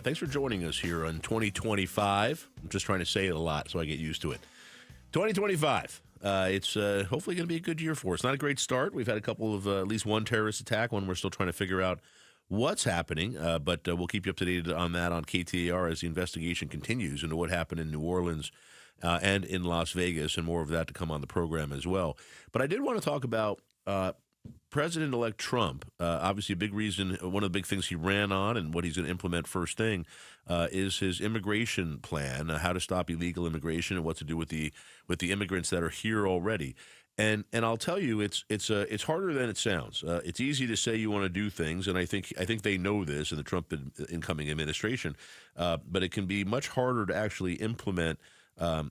Thanks for joining us here on 2025. I'm just trying to say it a lot so I get used to it. 2025. It's hopefully going to be a good year for us. Not a great start. We've had a couple of, at least one terrorist attack, one we're still trying to figure out what's happening, but we'll keep you up to date on that on KTAR as the investigation continues into what happened in New Orleans and in Las Vegas, and more of that to come on the program as well. But I did want to talk about President-elect Trump. Obviously, a big reason, one of the big things he ran on and what he's going to implement first thing is his immigration plan, how to stop illegal immigration and what to do with the immigrants that are here already. And I'll tell you, it's harder than it sounds. It's easy to say you want to do things, and I think they know this in the Trump incoming administration. But it can be much harder to actually implement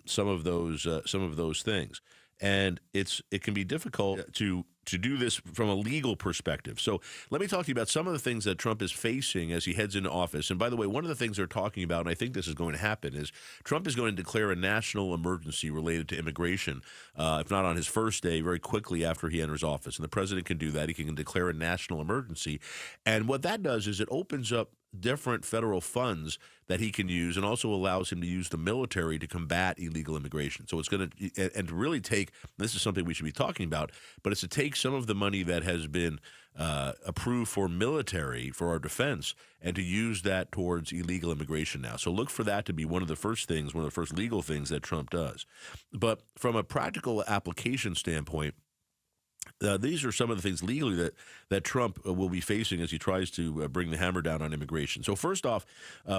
some of those things, and it can be difficult to do this from a legal perspective. So let me talk to you about some of the things that Trump is facing as he heads into office. And by the way, one of the things they're talking about, and I think this is going to happen, is Trump is going to declare a national emergency related to immigration, if not on his first day, very quickly after he enters office. And the president can do that. He can declare a national emergency. And what that does is it opens up different federal funds that he can use, and also allows him to use the military to combat illegal immigration. So it's going to, and to really take, this is something we should be talking about, but it's to take some of the money that has been approved for military, for our defense, and to use that towards illegal immigration now. So look for that to be one of the first legal things that Trump does. But from a practical application standpoint, these are some of the things legally that Trump will be facing as he tries to bring the hammer down on immigration. So first off,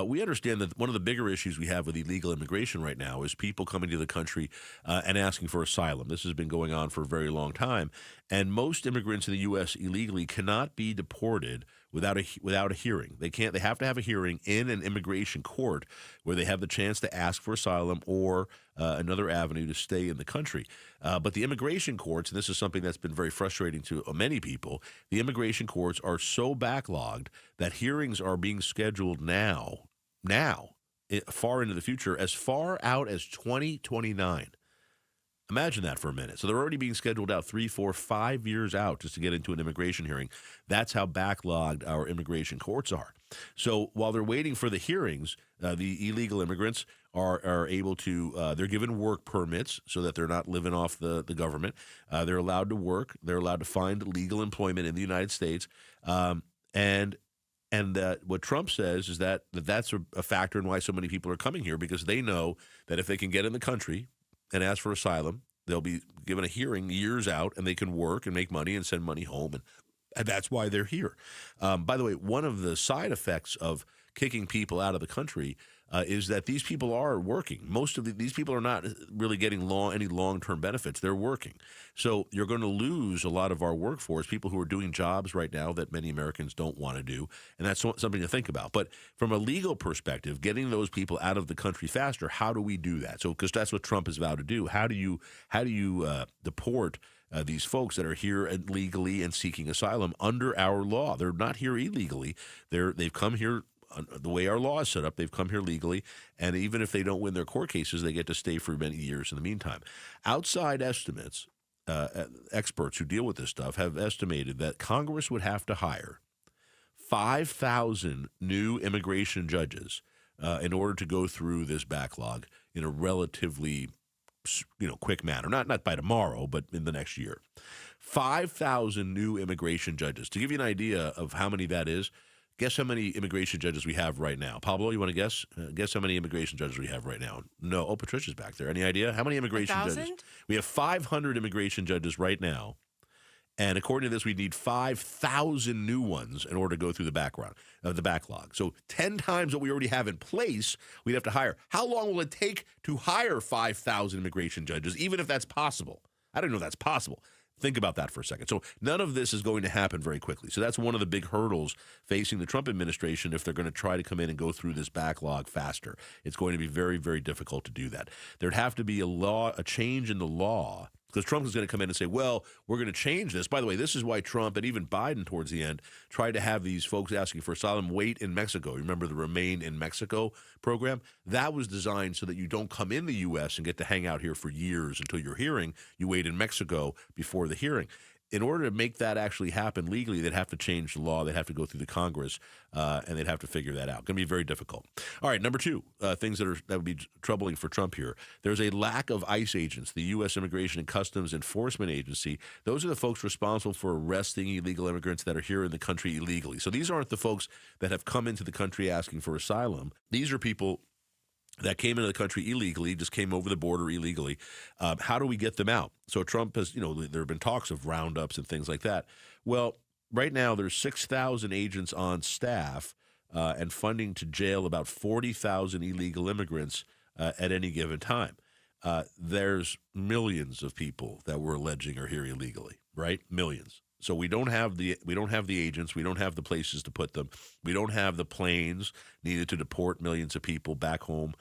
we understand that one of the bigger issues we have with illegal immigration right now is people coming to the country and asking for asylum. This has been going on for a very long time, and most immigrants in the U.S. illegally cannot be deported without a hearing. They can't. They have to have a hearing in an immigration court where they have the chance to ask for asylum or another avenue to stay in the country. But the immigration courts, and this is something that's been very frustrating to many people, the immigration courts are so backlogged that hearings are being scheduled now, far into the future, as far out as 2029. Imagine that for a minute. So they're already being scheduled out 3, 4, 5 years out just to get into an immigration hearing. That's how backlogged our immigration courts are. So while they're waiting for the hearings, the illegal immigrants are able to, they're given work permits so that they're not living off the government. They're allowed to work. They're allowed to find legal employment in the United States. And what Trump says is that's a factor in why so many people are coming here, because they know that if they can get in the country and ask for asylum, they'll be given a hearing years out, and they can work and make money and send money home, and that's why they're here. By the way, one of the side effects of kicking people out of the country is that these people are working. Most of these people are not really getting any long-term benefits. They're working. So you're going to lose a lot of our workforce, people who are doing jobs right now that many Americans don't want to do, and that's something to think about. But from a legal perspective, getting those people out of the country faster, how do we do that? So because that's what Trump is vowed to do. How do you deport these folks that are here legally and seeking asylum under our law? They're not here illegally. They've come here. The way our law is set up, they've come here legally, and even if they don't win their court cases, they get to stay for many years in the meantime. Outside estimates, experts who deal with this stuff have estimated that Congress would have to hire 5,000 new immigration judges in order to go through this backlog in a relatively quick manner. Not by tomorrow, but in the next year. 5,000 new immigration judges. To give you an idea of how many that is, guess how many immigration judges we have right now. Pablo, you want to guess? Guess how many immigration judges we have right now? No. Oh, Patricia's back there. Any idea? How many immigration judges? We have 500 immigration judges right now. And according to this, we need 5,000 new ones in order to go through the backlog. So 10 times what we already have in place, we'd have to hire. How long will it take to hire 5,000 immigration judges, even if that's possible? I don't know if that's possible. Think about that for a second. So none of this is going to happen very quickly. So that's one of the big hurdles facing the Trump administration if they're going to try to come in and go through this backlog faster. It's going to be very, very difficult to do that. There'd have to be a change in the law, because Trump is going to come in and say, well, we're going to change this. By the way, this is why Trump and even Biden towards the end tried to have these folks asking for asylum wait in Mexico. Remember the Remain in Mexico program? That was designed so that you don't come in the U.S. and get to hang out here for years until your hearing. You wait in Mexico before the hearing. in order to make that actually happen legally, they'd have to change the law. They'd have to go through the Congress, and they'd have to figure that out. Going to be very difficult. All right, number two, things that would be troubling for Trump here. There's a lack of ICE agents, the U.S. Immigration and Customs Enforcement Agency. Those are the folks responsible for arresting illegal immigrants that are here in the country illegally. So these aren't the folks that have come into the country asking for asylum. These are people that came into the country illegally, just came over the border illegally. How do we get them out? So Trump has, there have been talks of roundups and things like that. Well, right now there's 6,000 agents on staff and funding to jail about 40,000 illegal immigrants at any given time. There's millions of people that we're alleging are here illegally, right? Millions. So we don't have the agents, we don't have the places to put them, we don't have the planes needed to deport millions of people back home.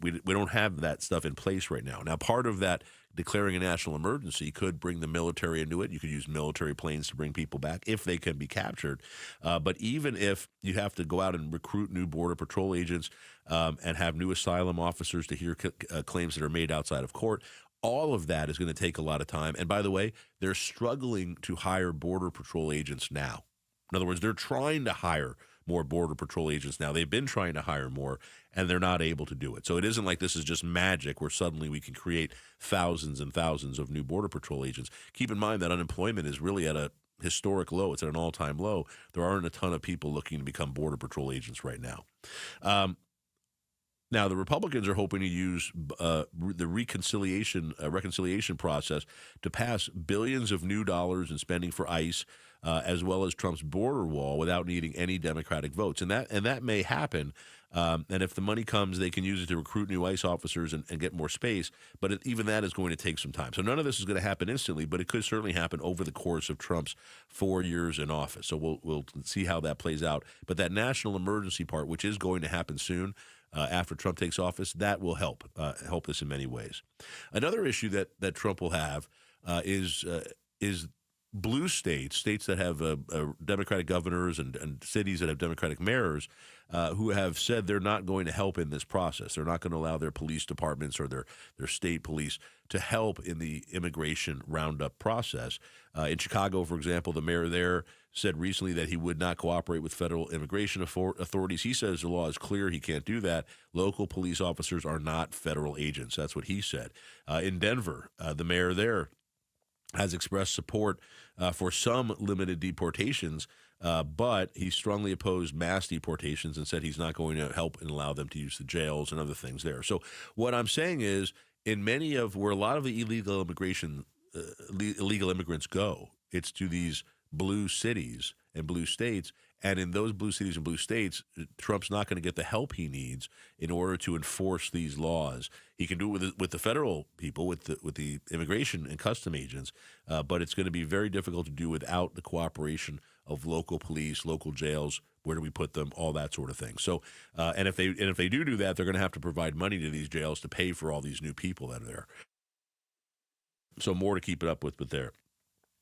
We don't have that stuff in place right now. Now, part of that declaring a national emergency could bring the military into it. You could use military planes to bring people back if they can be captured. But even if you have to go out and recruit new Border Patrol agents and have new asylum officers to hear claims that are made outside of court, all of that is going to take a lot of time. And by the way, they're struggling to hire Border Patrol agents now. In other words, they're trying to hire more Border Patrol agents now. They've been trying to hire more, and they're not able to do it. So it isn't like this is just magic where suddenly we can create thousands and thousands of new Border Patrol agents. Keep in mind that unemployment is really at a historic low. It's at an all-time low. There aren't a ton of people looking to become Border Patrol agents right now. Now, the Republicans are hoping to use the reconciliation process to pass billions of new dollars in spending for ICE, as well as Trump's border wall, without needing any Democratic votes, and that may happen. And if the money comes, they can use it to recruit new ICE officers and get more space. But even that is going to take some time. So none of this is going to happen instantly, but it could certainly happen over the course of Trump's 4 years in office. So we'll see how that plays out. But that national emergency part, which is going to happen soon, after Trump takes office, that will help this in many ways. Another issue that Trump will have is blue states that have Democratic governors and cities that have Democratic mayors who have said they're not going to help in this process. They're not going to allow their police departments or their state police to help in the immigration roundup process. In Chicago, for example, the mayor there said recently that he would not cooperate with federal immigration authorities. He says the law is clear. He can't do that. Local police officers are not federal agents. That's what he said. In Denver, the mayor there has expressed support for some limited deportations, but he strongly opposed mass deportations and said he's not going to help and allow them to use the jails and other things there. So what I'm saying is, in many of where a lot of the illegal immigrants go, it's to these blue cities and blue states. And in those blue cities and blue states, Trump's not going to get the help he needs in order to enforce these laws. He can do it with the federal people, with the immigration and custom agents, but it's going to be very difficult to do without the cooperation of local police, local jails. Where do we put them? All that sort of thing. So, and if they do that, they're going to have to provide money to these jails to pay for all these new people that are there. So more to keep it up with there.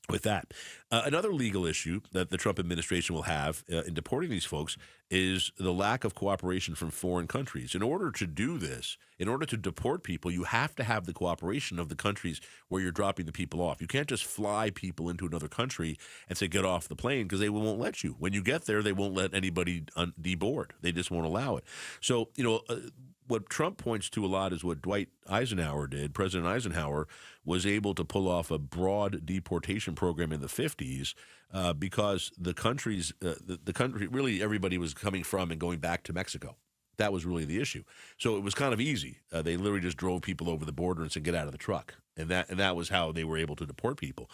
With that, another legal issue that the Trump administration will have in deporting these folks is the lack of cooperation from foreign countries. In order to do this, in order to deport people, you have to have the cooperation of the countries where you're dropping the people off. You can't just fly people into another country and say, get off the plane, because they won't let you. When you get there, they won't let anybody deboard. They just won't allow it. So, what Trump points to a lot is what Dwight Eisenhower did. President Eisenhower was able to pull off a broad deportation program in the 50s because the country, really everybody was coming from and going back to Mexico. That was really the issue. So it was kind of easy. They literally just drove people over the border and said, get out of the truck. And that was how they were able to deport people.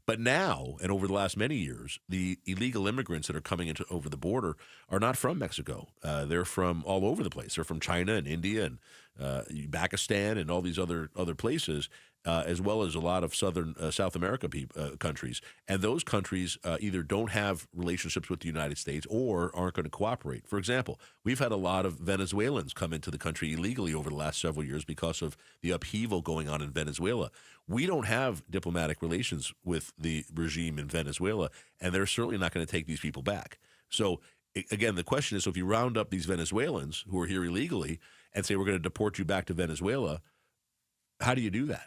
But now, and over the last many years, the illegal immigrants that are coming over the border are not from Mexico. They're from all over the place. They're from China and India and Pakistan and all these other places, as well as a lot of South America countries. And those countries either don't have relationships with the United States or aren't going to cooperate. For example, we've had a lot of Venezuelans come into the country illegally over the last several years because of the upheaval going on in Venezuela. We don't have diplomatic relations with the regime in Venezuela, and they're certainly not going to take these people back. So, again, the question is, so if you round up these Venezuelans who are here illegally and say we're going to deport you back to Venezuela, how do you do that?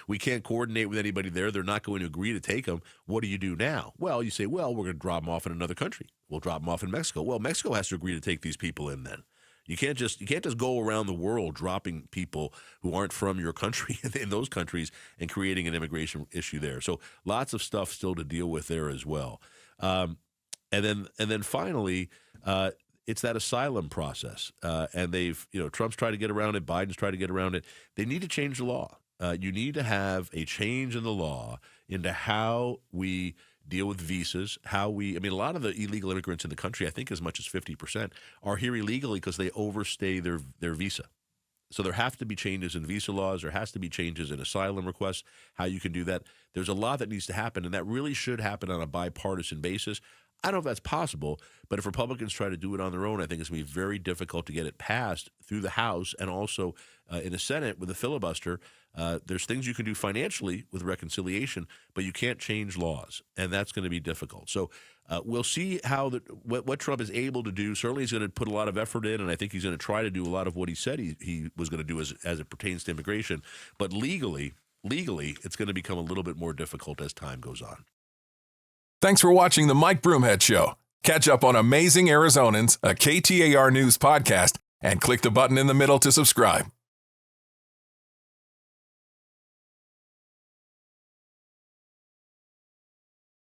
We can't coordinate with anybody there. They're not going to agree to take them. What do you do now? Well, you say, well, we're going to drop them off in another country. We'll drop them off in Mexico. Well, Mexico has to agree to take these people in then. You can't just go around the world dropping people who aren't from your country in those countries and creating an immigration issue there. So lots of stuff still to deal with there as well. And then finally, it's that asylum process. And Trump's tried to get around it. Biden's tried to get around it. They need to change the law. You need to have a change in the law into how we deal with visas, a lot of the illegal immigrants in the country, I think as much as 50%, are here illegally because they overstay their visa. So there have to be changes in visa laws. There has to be changes in asylum requests, how you can do that. There's a lot that needs to happen, and that really should happen on a bipartisan basis. I don't know if that's possible, but if Republicans try to do it on their own, I think it's going to be very difficult to get it passed through the House and also in the Senate with a filibuster. There's things you can do financially with reconciliation, but you can't change laws, and that's going to be difficult. So we'll see how what Trump is able to do. Certainly he's going to put a lot of effort in, and I think he's going to try to do a lot of what he said he was going to do as it pertains to immigration. But legally, it's going to become a little bit more difficult as time goes on. Thanks for watching the Mike Broomhead Show. Catch up on Amazing Arizonans, a KTAR News podcast, and click the button in the middle to subscribe.